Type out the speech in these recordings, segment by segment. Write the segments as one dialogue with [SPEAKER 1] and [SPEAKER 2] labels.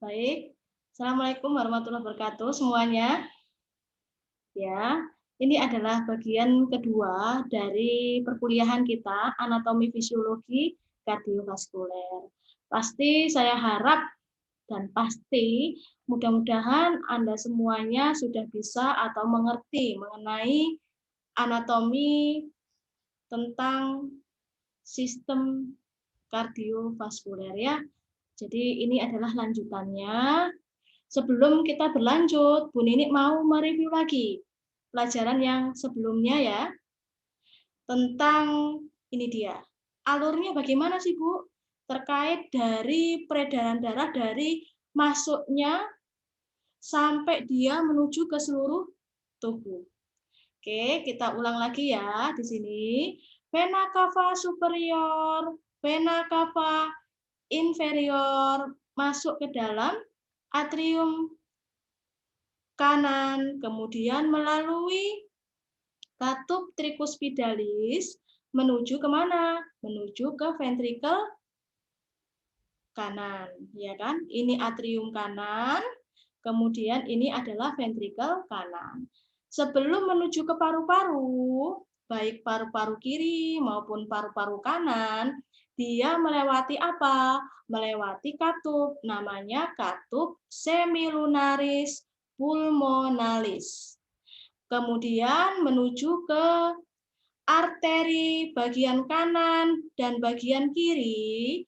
[SPEAKER 1] Baik, Assalamualaikum warahmatullahi wabarakatuh semuanya. Ya, ini adalah bagian kedua dari perkuliahan kita, anatomi fisiologi kardiovaskuler. Pasti saya harap dan pasti mudah-mudahan Anda semuanya sudah bisa atau mengerti mengenai anatomi tentang sistem kardiovaskuler ya. Jadi ini adalah lanjutannya. Sebelum kita berlanjut, Bu Nini mau mereview lagi pelajaran yang sebelumnya ya, tentang ini dia. Alurnya bagaimana sih, Bu? Terkait dari peredaran darah dari masuknya sampai dia menuju ke seluruh tubuh. Oke, kita ulang lagi ya di sini. Vena cava superior, vena cava inferior masuk ke dalam atrium kanan, kemudian melalui katup tricuspidalis menuju ke mana? Menuju ke ventrikel kanan, ya kan? Ini atrium kanan, kemudian ini adalah ventrikel kanan. Sebelum menuju ke paru-paru, baik paru-paru kiri maupun paru-paru kanan, dia melewati apa? Melewati katup, namanya katup semilunaris pulmonalis. Kemudian menuju ke arteri bagian kanan dan bagian kiri,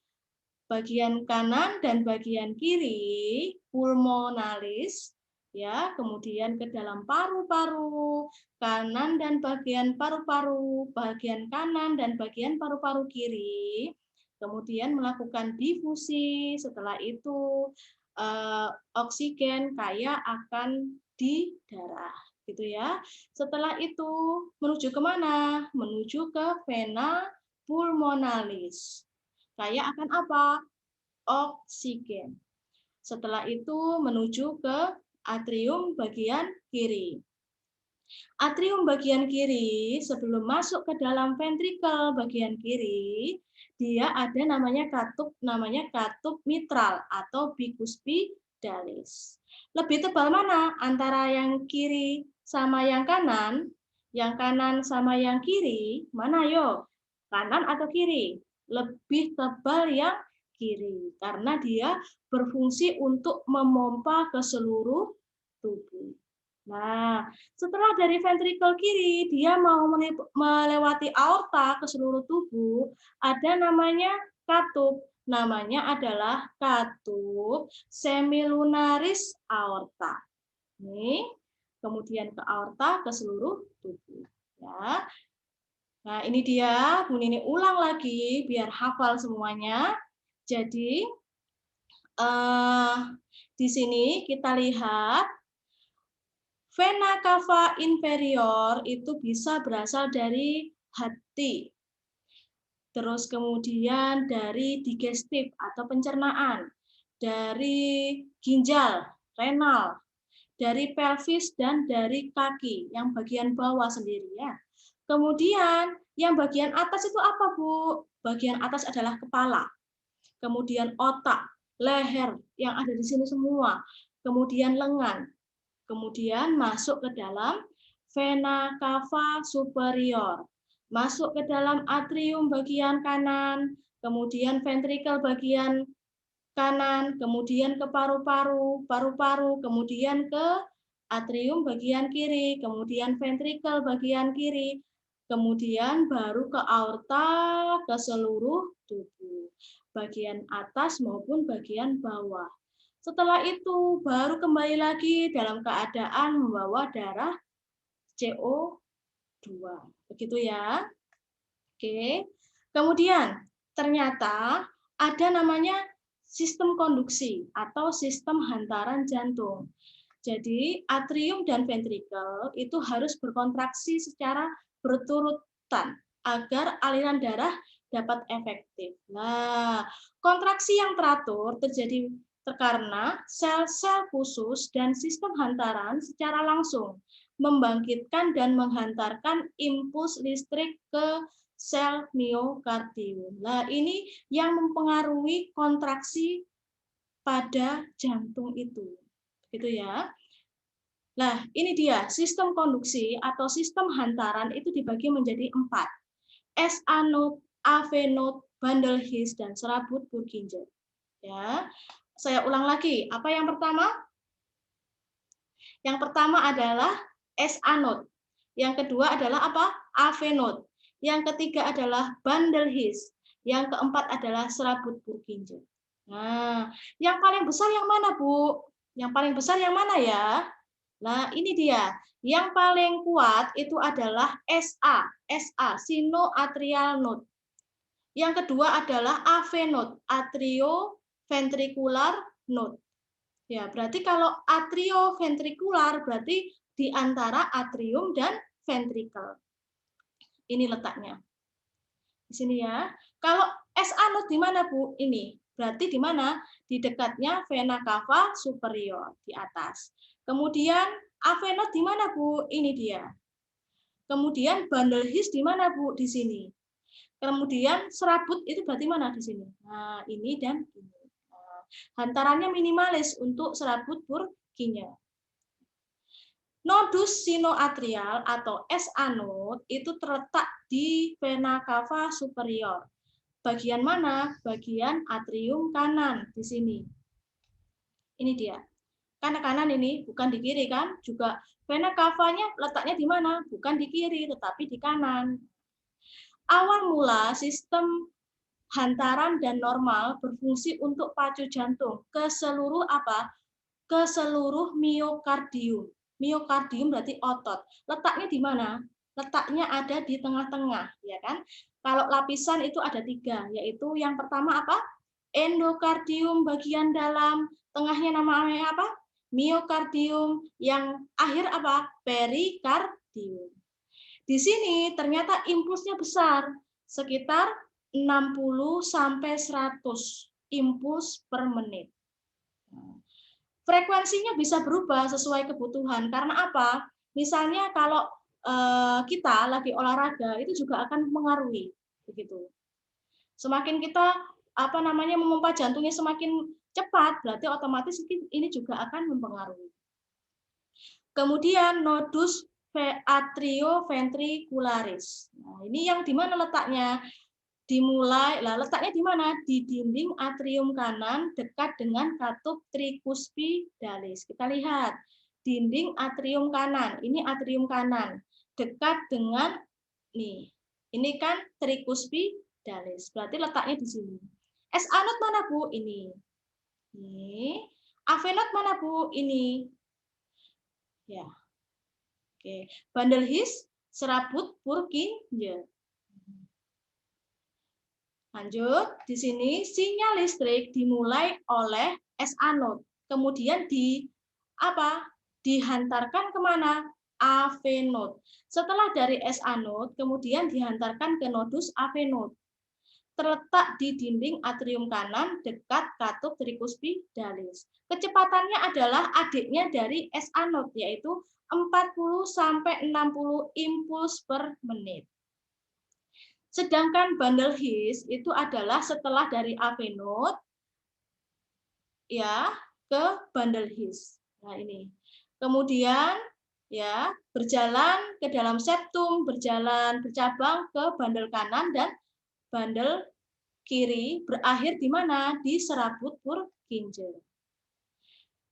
[SPEAKER 1] bagian kanan dan bagian kiri, pulmonalis, ya, kemudian ke dalam paru-paru kanan dan bagian paru-paru, bagian kanan dan bagian paru-paru kiri, kemudian melakukan difusi, setelah itu oksigen kaya akan di darah, gitu ya. Setelah itu menuju ke mana? Menuju ke vena pulmonalis. Kaya akan apa? Oksigen. Setelah itu menuju ke atrium bagian kiri. Atrium bagian kiri, sebelum masuk ke dalam ventrikel bagian kiri, dia ada namanya katup mitral atau bicuspidalis. Lebih tebal mana antara yang kiri sama yang kanan? Yang kanan sama yang kiri, mana yo? Kanan atau kiri? Lebih tebal yang kiri, karena dia berfungsi untuk memompa ke seluruh tubuh. Nah, setelah dari ventrikel kiri, dia mau melewati aorta ke seluruh tubuh, ada namanya katup. Namanya adalah katup semilunaris aorta. Nih, kemudian ke aorta ke seluruh tubuh. Ya. Nah, ini dia, Bu Nini ulang lagi biar hafal semuanya. Jadi, di sini kita lihat vena cava inferior itu bisa berasal dari hati. Terus kemudian dari digestif atau pencernaan, dari ginjal, renal, dari pelvis dan dari kaki yang bagian bawah sendiri ya. Kemudian yang bagian atas itu apa, Bu? Bagian atas adalah kepala. Kemudian otak, leher yang ada di sini semua. Kemudian lengan. Kemudian masuk ke dalam vena cava superior, masuk ke dalam atrium bagian kanan, kemudian ventrikel bagian kanan, kemudian ke paru-paru, paru-paru, kemudian ke atrium bagian kiri, kemudian ventrikel bagian kiri, kemudian baru ke aorta, ke seluruh tubuh, bagian atas maupun bagian bawah. Setelah itu baru kembali lagi dalam keadaan membawa darah CO2. Begitu ya. Oke. Kemudian ternyata ada namanya sistem konduksi atau sistem hantaran jantung. Jadi atrium dan ventrikel itu harus berkontraksi secara berturutan agar aliran darah dapat efektif. Nah, kontraksi yang teratur terjadi karena sel-sel khusus dan sistem hantaran secara langsung membangkitkan dan menghantarkan impuls listrik ke sel miokardium. Nah, ini yang mempengaruhi kontraksi pada jantung itu. Gitu ya. Nah, ini dia sistem konduksi atau sistem hantaran itu dibagi menjadi 4. SA node, AV node, bundle His, dan serabut Purkinje. Ya, saya ulang lagi. Apa yang pertama? Yang pertama adalah SA node. Yang kedua adalah apa? AV node. Yang ketiga adalah bundle His. Yang keempat adalah serabut Purkinje. Nah, yang paling besar yang mana, Bu? Yang paling besar yang mana ya? Nah, ini dia. Yang paling kuat itu adalah SA, sinoatrial node. Yang kedua adalah AV node, atrioventricular node. Ya, berarti kalau atrioventricular berarti di antara atrium dan ventricle. Ini letaknya. Di sini ya. Kalau SA node di mana, Bu? Ini. Berarti di mana? Di dekatnya vena cava superior, di atas. Kemudian AV node di mana, Bu? Ini dia. Kemudian bundle His di mana, Bu? Di sini. Kemudian serabut itu berarti mana di sini? Nah, ini dan ini. Nah, hantarannya minimalis untuk serabut Purkinje. Nodus sinoatrial atau SA node itu terletak di vena cava superior. Bagian mana? Bagian atrium kanan di sini. Ini dia. Karena kanan ini bukan di kiri kan? Juga vena cavanya letaknya di mana? Bukan di kiri, tetapi di kanan. Awal mula sistem hantaran dan normal berfungsi untuk pacu jantung ke seluruh apa? Ke seluruh miokardium. Miokardium berarti otot. Letaknya di mana? Letaknya ada di tengah-tengah, ya kan? Kalau lapisan itu ada 3, yaitu yang pertama apa? Endokardium bagian dalam, tengahnya namanya apa? Miokardium, yang akhir apa? Perikardium. Di sini ternyata impulsnya besar, sekitar 60 sampai 100 impuls per menit. Frekuensinya bisa berubah sesuai kebutuhan. Karena apa? Misalnya kalau kita lagi olahraga itu juga akan mempengaruhi, begitu. Semakin kita memompa jantungnya semakin cepat, berarti otomatis ini juga akan mempengaruhi. Kemudian nodus atrioventricularis. Nah, ini yang di mana letaknya? Letaknya di mana? Di dinding atrium kanan dekat dengan katup tricuspidalis. Kita lihat dinding atrium kanan. Ini atrium kanan dekat dengan nih. Ini kan tricuspidalis. Berarti letaknya di sini. SA node mana, Bu? Ini. Ini. AV node mana, Bu? Ini. Ya. Oke. Bundle His, serabut Purkinje. Lanjut, di sini sinyal listrik dimulai oleh SA node, kemudian dihantarkan kemana? AV node. Setelah dari SA node, kemudian dihantarkan ke nodus AV node. Terletak di dinding atrium kanan dekat katup tricuspidalis. Kecepatannya adalah adiknya dari SA node, yaitu 40 sampai 60 impuls per menit. Sedangkan bundle His itu adalah setelah dari AV node ya ke bundle His. Nah, ini. Kemudian ya berjalan ke dalam septum, bercabang ke bundle kanan dan bundle kiri, berakhir di mana? Di serabut Purkinje.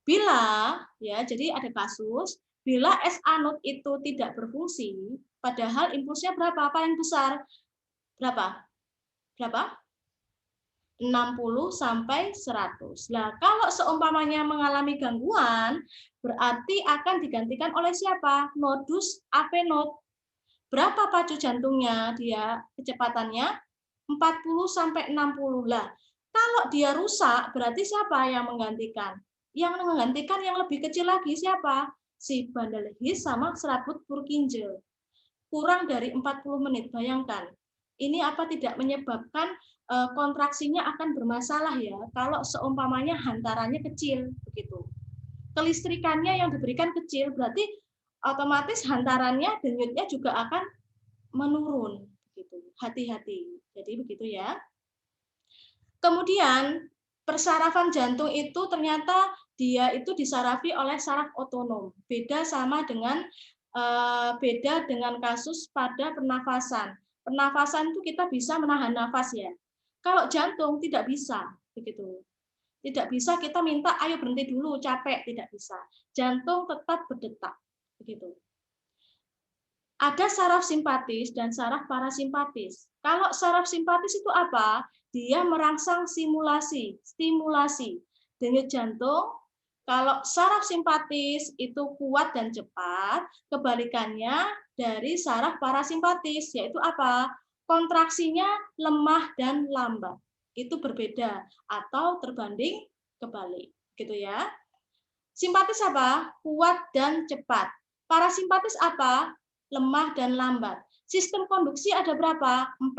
[SPEAKER 1] Bila ya, jadi ada kasus bila SA node itu tidak berfungsi, padahal impulsnya berapa? Paling besar berapa? 60 sampai 100. Nah, kalau seumpamanya mengalami gangguan, berarti akan digantikan oleh siapa? Nodus AV node. Berapa pacu jantungnya dia? Kecepatannya 40 sampai 60. Lah, kalau dia rusak, berarti siapa yang menggantikan? Yang menggantikan yang lebih kecil lagi siapa? Si bundle His sama serabut Purkinje. Kurang dari 40 menit, bayangkan. Ini apa tidak menyebabkan kontraksinya akan bermasalah ya kalau seumpamanya hantarannya kecil begitu. Kelistrikannya yang diberikan kecil berarti otomatis hantarannya denyutnya juga akan menurun begitu. Hati-hati. Jadi begitu ya. Kemudian persarafan jantung itu ternyata dia itu disarafi oleh saraf otonom. Beda dengan kasus pada pernafasan. Pernafasan itu kita bisa menahan nafas ya. Kalau jantung tidak bisa, begitu. Tidak bisa kita minta ayo berhenti dulu, capek, tidak bisa. Jantung tetap berdetak, begitu. Ada saraf simpatis dan saraf parasimpatis. Kalau saraf simpatis itu apa? Dia merangsang stimulasi denyut jantung. Kalau saraf simpatis itu kuat dan cepat, kebalikannya dari saraf parasimpatis, yaitu apa? Kontraksinya lemah dan lambat. Itu berbeda atau terbanding kebalik, gitu ya. Simpatis apa? Kuat dan cepat. Parasimpatis apa? Lemah dan lambat. Sistem konduksi ada berapa? 4.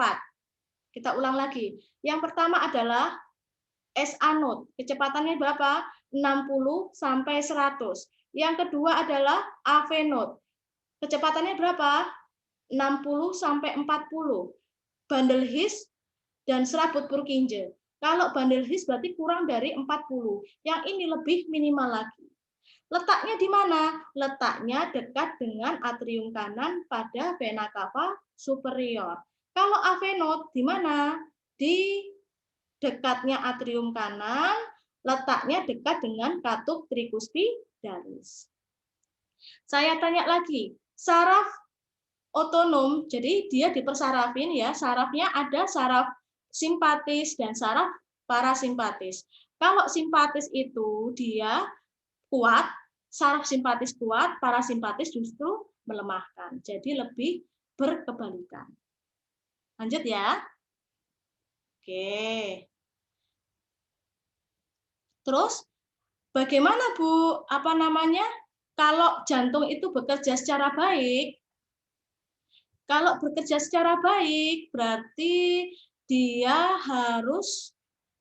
[SPEAKER 1] Kita ulang lagi. Yang pertama adalah SA node. Kecepatannya berapa? 60 sampai 100. Yang kedua adalah AV node. Kecepatannya berapa? 60 sampai 40. Bundle His dan serabut Purkinje. Kalau bundle His berarti kurang dari 40. Yang ini lebih minimal lagi. Letaknya di mana? Letaknya dekat dengan atrium kanan pada vena cava superior. Kalau AV node di mana? Di dekatnya atrium kanan, letaknya dekat dengan katup tricuspidalis. Saya tanya lagi, saraf otonom, jadi dia dipersarafin ya, sarafnya ada saraf simpatis dan saraf parasimpatis. Kalau simpatis itu dia kuat, saraf simpatis kuat, parasimpatis justru melemahkan. Jadi lebih berkebalikan. Lanjut ya. Oke. Terus bagaimana Bu? Apa namanya? Kalau jantung itu bekerja secara baik, kalau bekerja secara baik berarti dia harus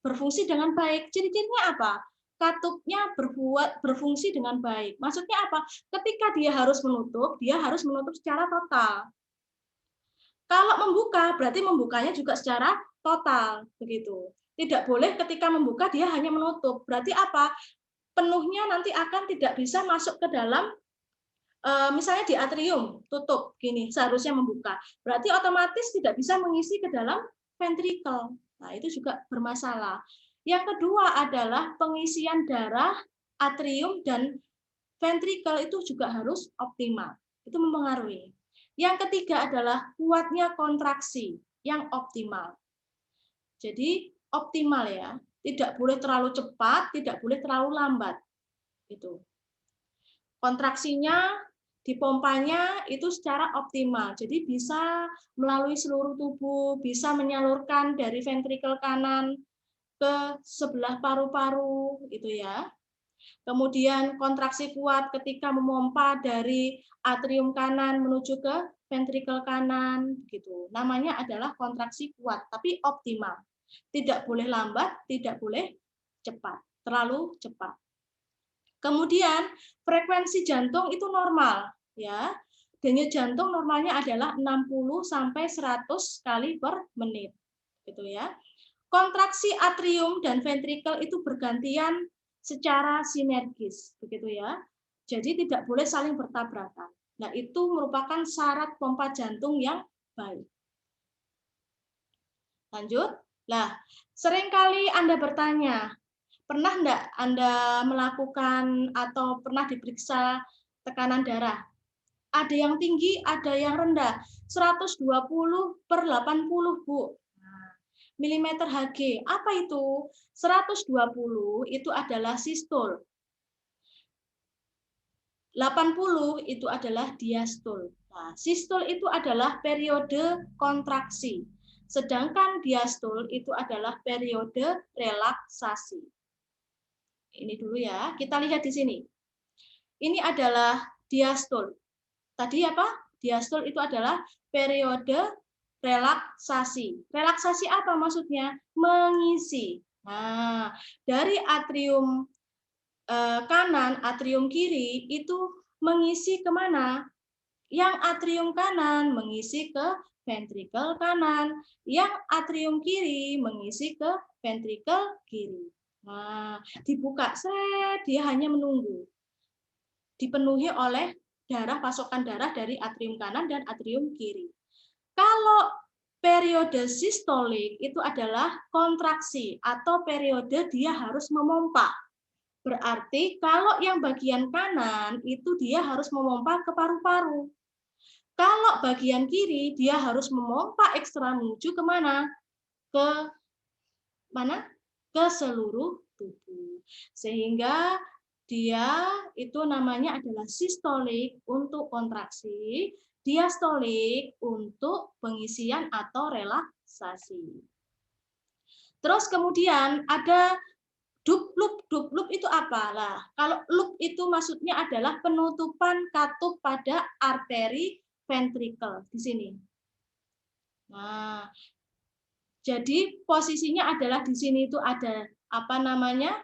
[SPEAKER 1] berfungsi dengan baik. Ciri-cirinya apa? Katupnya berfungsi dengan baik. Maksudnya apa? Ketika dia harus menutup secara total. Kalau membuka, berarti membukanya juga secara total, begitu. Tidak boleh ketika membuka dia hanya menutup. Berarti apa? Penuhnya nanti akan tidak bisa masuk ke dalam, misalnya di atrium, tutup, gini, seharusnya membuka. Berarti otomatis tidak bisa mengisi ke dalam ventricle. Nah, itu juga bermasalah. Yang kedua adalah pengisian darah, atrium, dan ventricle itu juga harus optimal. Itu mempengaruhi. Yang ketiga adalah kuatnya kontraksi yang optimal. Jadi optimal ya, tidak boleh terlalu cepat, tidak boleh terlalu lambat. Itu. Kontraksinya, dipompanya itu secara optimal. Jadi bisa melalui seluruh tubuh, bisa menyalurkan dari ventrikel kanan ke sebelah paru-paru, itu ya. Kemudian kontraksi kuat ketika memompa dari atrium kanan menuju ke ventrikel kanan, gitu. Namanya adalah kontraksi kuat, tapi optimal. Tidak boleh lambat, tidak boleh cepat, terlalu cepat. Kemudian frekuensi jantung itu normal, ya. Denyut jantung normalnya adalah 60 sampai 100 kali per menit, gitu ya. Kontraksi atrium dan ventrikel itu bergantian secara sinergis, begitu ya. Jadi tidak boleh saling bertabrakan. Nah, itu merupakan syarat pompa jantung yang baik. Lanjut. Nah, seringkali Anda bertanya, pernah enggak Anda melakukan atau pernah diperiksa tekanan darah? Ada yang tinggi, ada yang rendah. 120/80, Bu. Milimeter Hg. Apa itu? 120 itu adalah sistol. 80 itu adalah diastol. Nah, sistol itu adalah periode kontraksi. Sedangkan diastol itu adalah periode relaksasi. Ini dulu ya, kita lihat di sini. Ini adalah diastol. Tadi apa? Diastol itu adalah periode relaksasi. Relaksasi apa maksudnya? Mengisi. Nah, dari atrium kanan, atrium kiri itu mengisi kemana? Yang atrium kanan mengisi ke ventrikel kanan, yang atrium kiri mengisi ke ventrikel kiri. Nah, dibuka, dia hanya menunggu. Dipenuhi oleh pasokan darah dari atrium kanan dan atrium kiri. Kalau periode sistolik itu adalah kontraksi atau periode dia harus memompa. Berarti kalau yang bagian kanan itu dia harus memompa ke paru-paru. Kalau bagian kiri dia harus memompa ekstra menuju kemana? Ke mana? Ke seluruh tubuh. Sehingga dia itu namanya adalah sistolik untuk kontraksi, diastolik untuk pengisian atau relaksasi. Terus kemudian ada dup loop itu apa? Lah, kalau loop itu maksudnya adalah penutupan katup pada arteri ventrikel di sini. Nah, jadi posisinya adalah di sini itu ada apa namanya?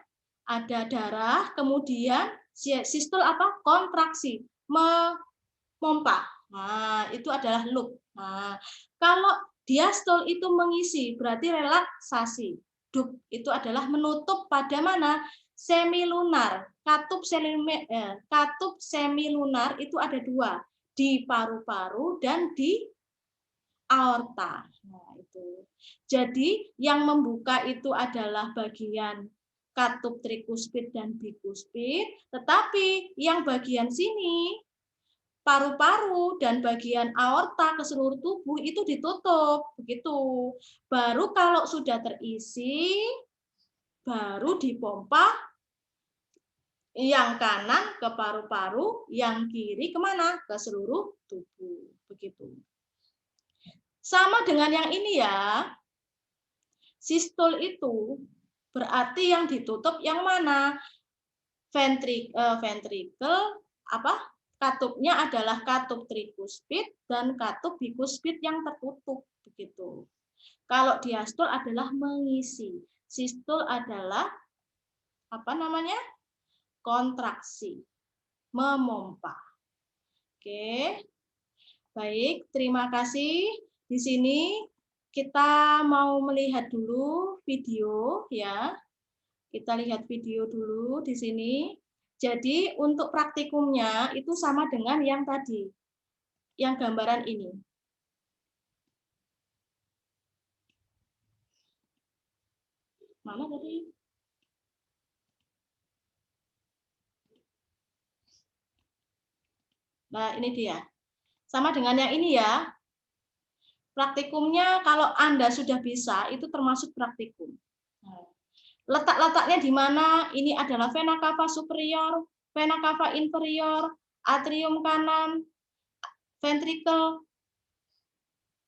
[SPEAKER 1] Ada darah, kemudian sistol apa? Kontraksi, memompa. Nah, itu adalah loop. Nah, kalau diastol itu mengisi, berarti relaksasi. Dup itu adalah menutup pada mana? Semilunar. Katup semilunar itu ada dua, di paru-paru dan di aorta. Nah, itu. Jadi yang membuka itu adalah bagian katup trikuspid dan bikuspid, tetapi yang bagian sini paru-paru dan bagian aorta ke seluruh tubuh itu ditutup, begitu. Baru kalau sudah terisi, baru dipompa yang kanan ke paru-paru, yang kiri kemana? Ke seluruh tubuh, begitu. Sama dengan yang ini ya. Sistol itu berarti yang ditutup yang mana? Ventrikel apa? Katupnya adalah katup trikuspid dan katup bikuspid yang tertutup begitu. Kalau diastol adalah mengisi. Sistol adalah apa namanya? Kontraksi, memompa. Oke. Baik, terima kasih. Di sini kita mau melihat dulu video ya. Kita lihat video dulu di sini. Jadi untuk praktikumnya itu sama dengan yang tadi. Yang gambaran ini. Mana tadi? Nah, ini dia. Sama dengan yang ini ya. Praktikumnya kalau Anda sudah bisa, itu termasuk praktikum. Letak-letaknya di mana? Ini adalah vena cava superior, vena cava inferior, atrium kanan, ventrikel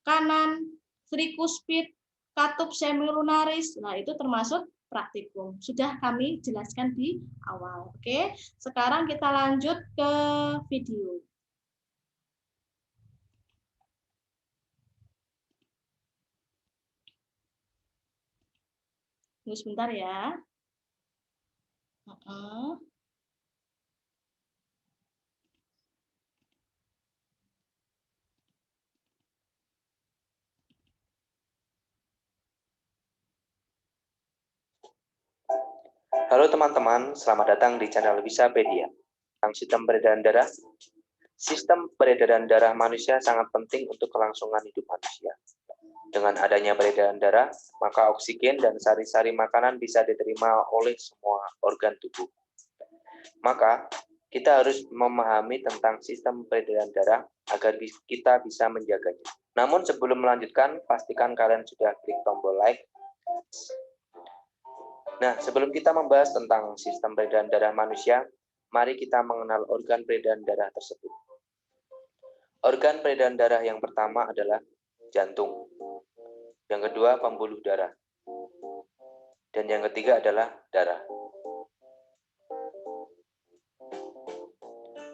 [SPEAKER 1] kanan, trikuspid, katup semilunaris. Nah, itu termasuk praktikum. Sudah kami jelaskan di awal. Oke, sekarang kita lanjut ke video. Tunggu sebentar ya.
[SPEAKER 2] Halo teman-teman, selamat datang di channel Wisapedia. Tentang sistem peredaran darah. Sistem peredaran darah manusia sangat penting untuk kelangsungan hidup manusia. Dengan adanya peredaran darah, maka oksigen dan sari-sari makanan bisa diterima oleh semua organ tubuh. Maka, kita harus memahami tentang sistem peredaran darah agar kita bisa menjaganya. Namun sebelum melanjutkan, pastikan kalian sudah klik tombol like. Nah, sebelum kita membahas tentang sistem peredaran darah manusia, mari kita mengenal organ peredaran darah tersebut. Organ peredaran darah yang pertama adalah jantung. Yang kedua, pembuluh darah. Dan yang ketiga adalah darah.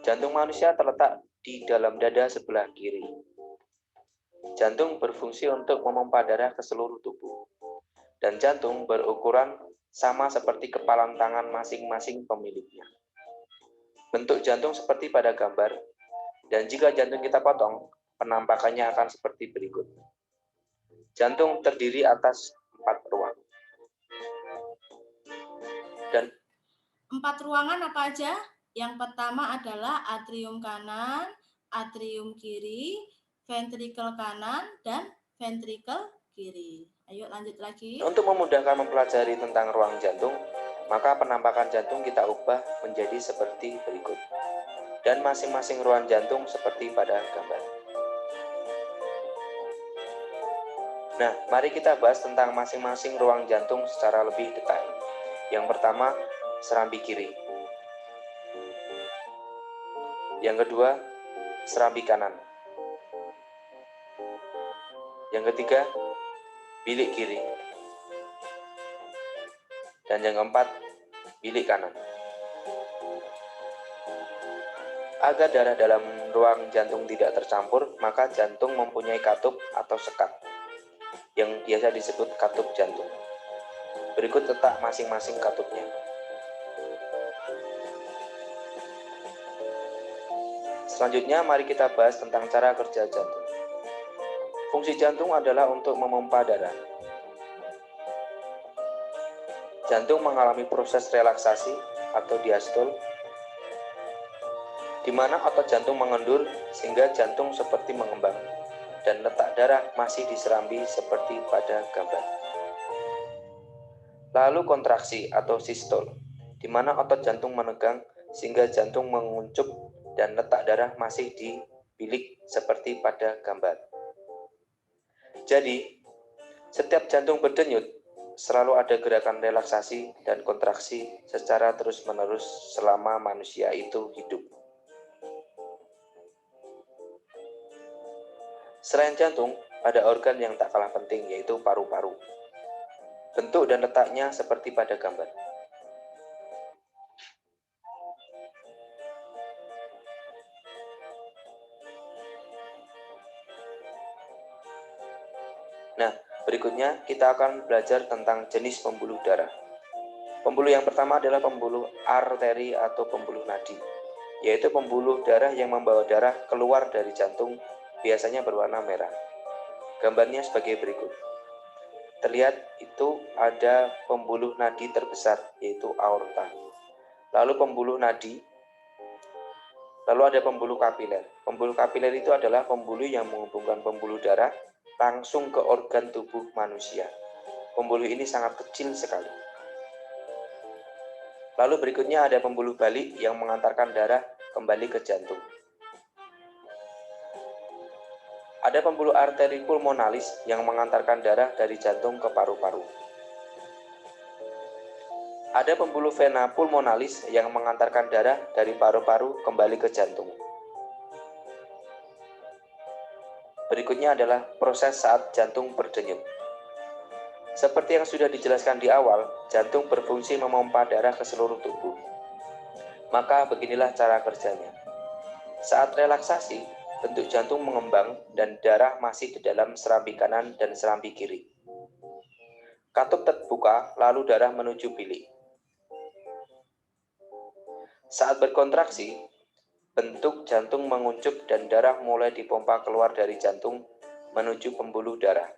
[SPEAKER 2] Jantung manusia terletak di dalam dada sebelah kiri. Jantung berfungsi untuk memompa darah ke seluruh tubuh. Dan jantung berukuran sama seperti kepalan tangan masing-masing pemiliknya. Bentuk jantung seperti pada gambar, dan jika jantung kita potong, penampakannya akan seperti berikut. Jantung terdiri atas 4 ruang. Dan
[SPEAKER 1] 4 ruangan apa aja? Yang pertama adalah atrium kanan, atrium kiri, ventrikel kanan, dan ventrikel kiri. Ayo lanjut lagi.
[SPEAKER 2] untuk memudahkan mempelajari tentang ruang jantung, maka penampakan jantung kita ubah menjadi seperti berikut. Dan masing-masing ruang jantung seperti pada gambar. Nah, mari kita bahas tentang masing-masing ruang jantung secara lebih detail. Yang pertama, serambi kiri. Yang kedua, serambi kanan. Yang ketiga, bilik kiri. Dan yang keempat, bilik kanan. Agar darah dalam ruang jantung tidak tercampur, maka jantung mempunyai katup atau sekat, yang biasa disebut katup jantung. Berikut letak masing-masing katupnya. Selanjutnya, mari kita bahas tentang cara kerja jantung. Fungsi jantung adalah untuk memompa darah. Jantung mengalami proses relaksasi atau diastol, di mana otot jantung mengendur sehingga jantung seperti mengembang, dan letak darah masih di serambi seperti pada gambar. Lalu kontraksi atau sistol, di mana otot jantung menegang sehingga jantung menguncup dan letak darah masih di bilik seperti pada gambar. Jadi, setiap jantung berdenyut, selalu ada gerakan relaksasi dan kontraksi secara terus-menerus selama manusia itu hidup. Selain jantung, ada organ yang tak kalah penting, yaitu paru-paru. Bentuk dan letaknya seperti pada gambar. Nah, berikutnya kita akan belajar tentang jenis pembuluh darah. Pembuluh yang pertama adalah pembuluh arteri atau pembuluh nadi, yaitu pembuluh darah yang membawa darah keluar dari jantung, biasanya berwarna merah. Gambarnya sebagai berikut. Terlihat itu ada pembuluh nadi terbesar, yaitu aorta. Lalu pembuluh nadi, lalu ada pembuluh kapiler. Pembuluh kapiler itu adalah pembuluh yang menghubungkan pembuluh darah langsung ke organ tubuh manusia. Pembuluh ini sangat kecil sekali. Lalu berikutnya ada pembuluh balik yang mengantarkan darah kembali ke jantung. Ada pembuluh arteri pulmonalis yang mengantarkan darah dari jantung ke paru-paru. Ada pembuluh vena pulmonalis yang mengantarkan darah dari paru-paru kembali ke jantung. Berikutnya adalah proses saat jantung berdenyut. Seperti yang sudah dijelaskan di awal, jantung berfungsi memompa darah ke seluruh tubuh. Maka beginilah cara kerjanya. Saat relaksasi, bentuk jantung mengembang dan darah masih di dalam serambi kanan dan serambi kiri. Katup terbuka, lalu darah menuju bilik. Saat berkontraksi, bentuk jantung menguncup dan darah mulai dipompa keluar dari jantung menuju pembuluh darah,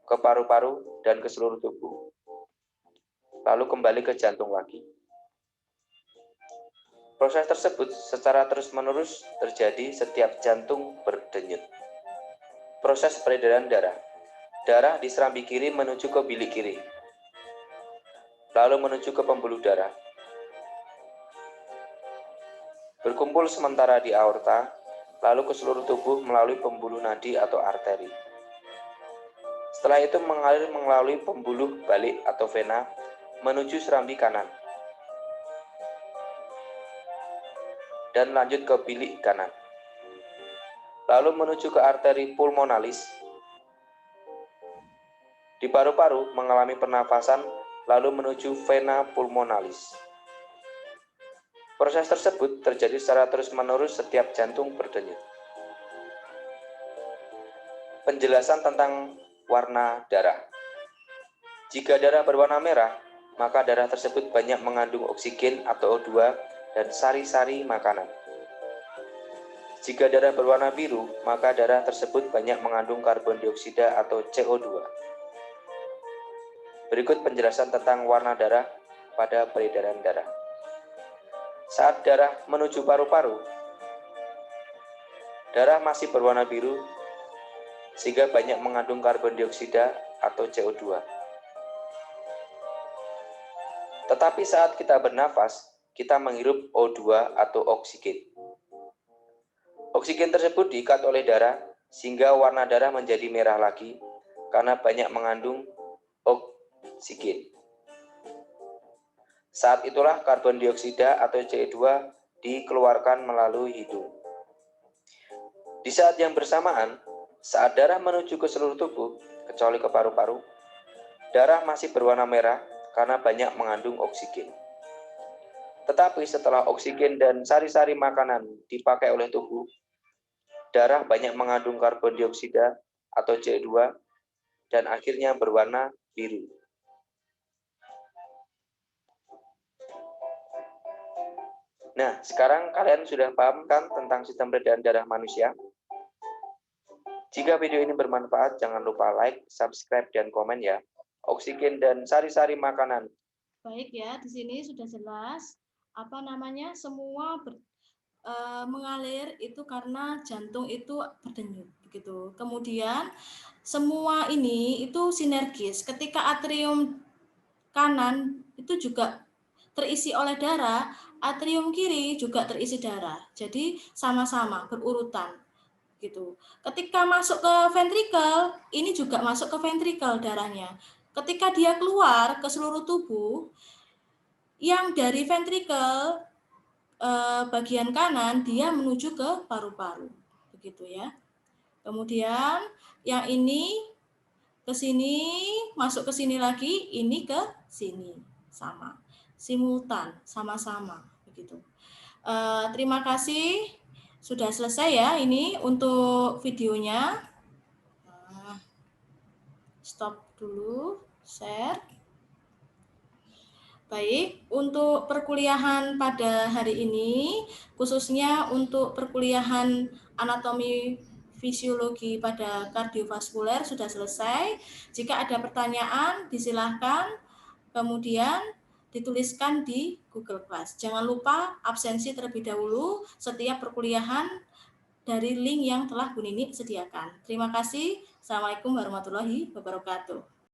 [SPEAKER 2] ke paru-paru dan ke seluruh tubuh. Lalu kembali ke jantung lagi. Proses tersebut secara terus-menerus terjadi setiap jantung berdenyut. Proses peredaran darah. Darah di serambi kiri menuju ke bilik kiri, lalu menuju ke pembuluh darah. Berkumpul sementara di aorta, lalu ke seluruh tubuh melalui pembuluh nadi atau arteri. Setelah itu mengalir melalui pembuluh balik atau vena menuju serambi kanan, dan lanjut ke bilik kanan. Lalu menuju ke arteri pulmonalis. Di paru-paru mengalami pernafasan, lalu menuju vena pulmonalis. Proses tersebut terjadi secara terus-menerus setiap jantung berdenyut. Penjelasan tentang warna darah. Jika darah berwarna merah, maka darah tersebut banyak mengandung oksigen atau O2 dan sari-sari makanan. Jika darah berwarna biru, maka darah tersebut banyak mengandung karbon dioksida atau CO2. Berikut penjelasan tentang warna darah pada peredaran darah. Saat darah menuju paru-paru, darah masih berwarna biru sehingga banyak mengandung karbon dioksida atau CO2. Tetapi saat kita bernafas, kita menghirup O2 atau oksigen. Oksigen tersebut diikat oleh darah sehingga warna darah menjadi merah lagi karena banyak mengandung oksigen. Saat itulah karbon dioksida atau CO2 dikeluarkan melalui hidung. Di saat yang bersamaan, saat darah menuju ke seluruh tubuh, kecuali ke paru-paru, darah masih berwarna merah karena banyak mengandung oksigen. Tetapi setelah oksigen dan sari-sari makanan dipakai oleh tubuh, darah banyak mengandung karbon dioksida atau CO2 dan akhirnya berwarna biru. Nah, sekarang kalian sudah paham kan tentang sistem peredaran darah manusia? Jika video ini bermanfaat, jangan lupa like, subscribe, dan komen ya. Oksigen dan sari-sari makanan.
[SPEAKER 1] Baik ya, di sini sudah jelas semua mengalir itu karena jantung itu berdenyut begitu. Kemudian semua ini itu sinergis. Ketika atrium kanan itu juga terisi oleh darah, atrium kiri juga terisi darah. Jadi sama-sama berurutan gitu. Ketika masuk ke ventrikel, ini juga masuk ke ventrikel darahnya. Ketika dia keluar ke seluruh tubuh, yang dari ventrikel bagian kanan dia menuju ke paru-paru, begitu ya. Kemudian yang ini ke sini, masuk ke sini lagi, ini ke sini, sama, simultan, sama-sama, begitu. Terima kasih, sudah selesai ya ini untuk videonya. Stop dulu, share. Baik, untuk perkuliahan pada hari ini, khususnya untuk perkuliahan anatomi fisiologi pada kardiovaskuler sudah selesai. Jika ada pertanyaan, disilahkan, kemudian dituliskan di Google Class. Jangan lupa absensi terlebih dahulu setiap perkuliahan dari link yang telah Bu Nini sediakan. Terima kasih. Assalamualaikum warahmatullahi wabarakatuh.